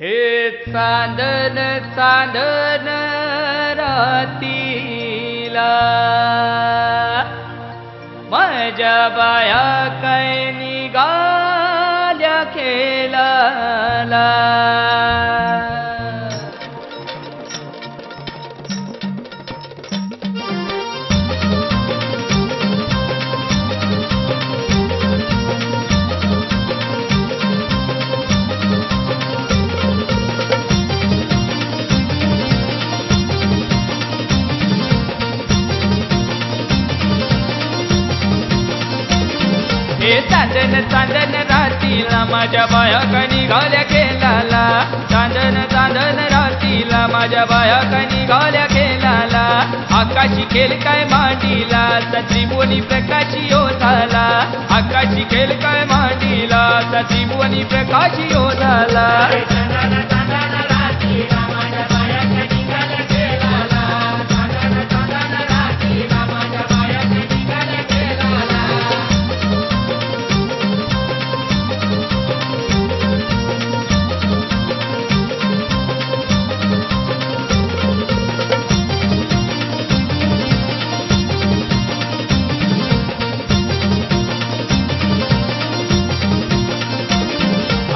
हे चांदन चांदन रातीला माझ्या बाया काय निघाल्या खेळाला. हे चांदन चांदन रातीला माझ्या बाया काय निघाल्या खेळाला. चांदन चांदन रातीला माझ्या बाया काय निघाल्या खेळाला. आकाशी खेळ काय मांडीला त्रिभुवनी प्रकाशी हो झाला. आकाशी खेळ काय मांडीला त्रिभुवनी प्रकाशी हो झाला.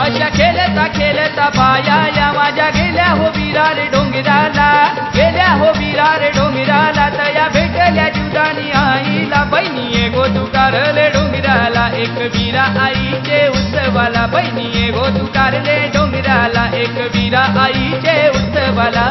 अशा खेळता खेळता बाया या माझ्या गेल्या हो विरार डोंगराला. गेल्या हो विरार डोंगराला तया भेटल्या जीवदानी आईला. बहिणीये गो तुकारले डोंगराला एक वीरा आईचे उत्सवाला. बहिणीये गो तुकारले डोंगराला एक वीरा आईचे उत्सवाला.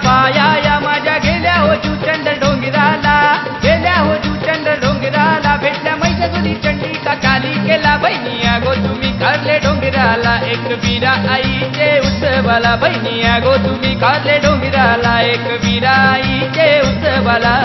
बाया या माझ्या गेल्या हो जुचंड डोंगराला. गेल्या हो जुचंड डोंगराला भेटल्या मैसुरी चंडिका काली केला. बहिणिया गो तुम्ही काढले डोंगराला एक वीरा आईचे उत्सवाला. बहिणिया गो तुम्ही काढले डोंगराला एक वीरा आईचे उत्सवाला.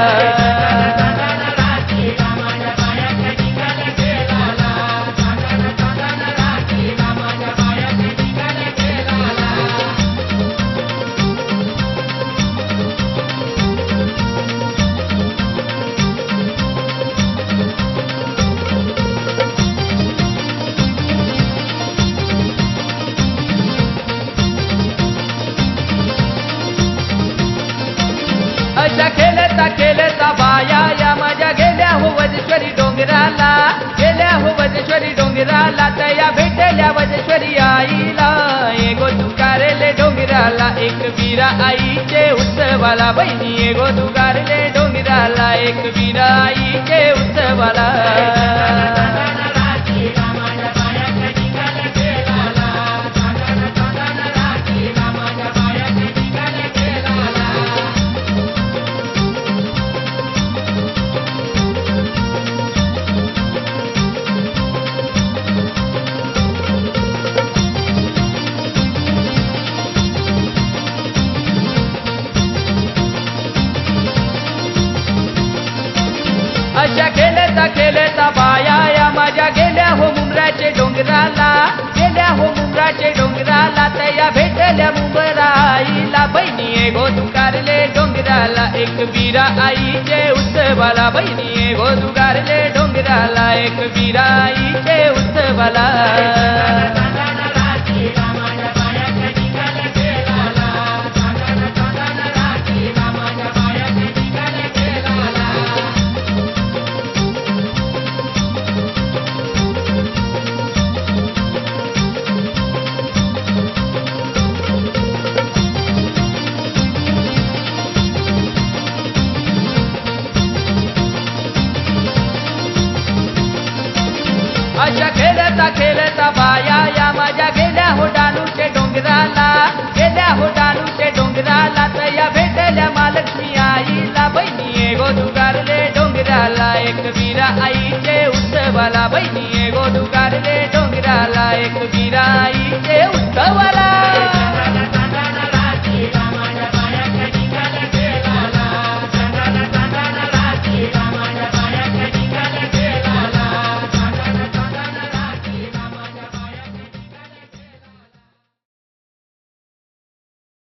अशा खेळता खेळता बाया या माझ्या गेल्या हो वजेश्वरी डोंगराला. गेल्या हो वजेश्वरी डोंगराला तया भेटल्या वजेश्वरी आईला. गो तुकारले डोंगराला एक वीरा आईचे उत्सवाला. बहिणी गो तुकारले डोंगराला एक वीरा आईचे उत्सवाला. अशा खेळता खेळता बाया या माझ्या गेल्या हो मुंबराचे डोंगराला. गेल्या हो मुंबराचे डोंगराला तया भेटल्या मुंबरा आईला. बहिणीये गो तुकारले डोंगराला एक वीरा आईचे उत्सवाला. बहिणीये गो तुकारले डोंगराला एक वीरा आईचे उत्सवाला. अशा खेळता खेळता बाया या माझ्या गेल्या हो डानूचे डोंगराला. गेल्या हो डानूचे डोंगराला तया भेटल्या महालक्ष्मी आईला. बहिणीये गो तुकारले डोंगराला एक वीरा आईचे उत्सवाला. बहिणीये गो तुकारले डोंगराला एक वीरा आईचे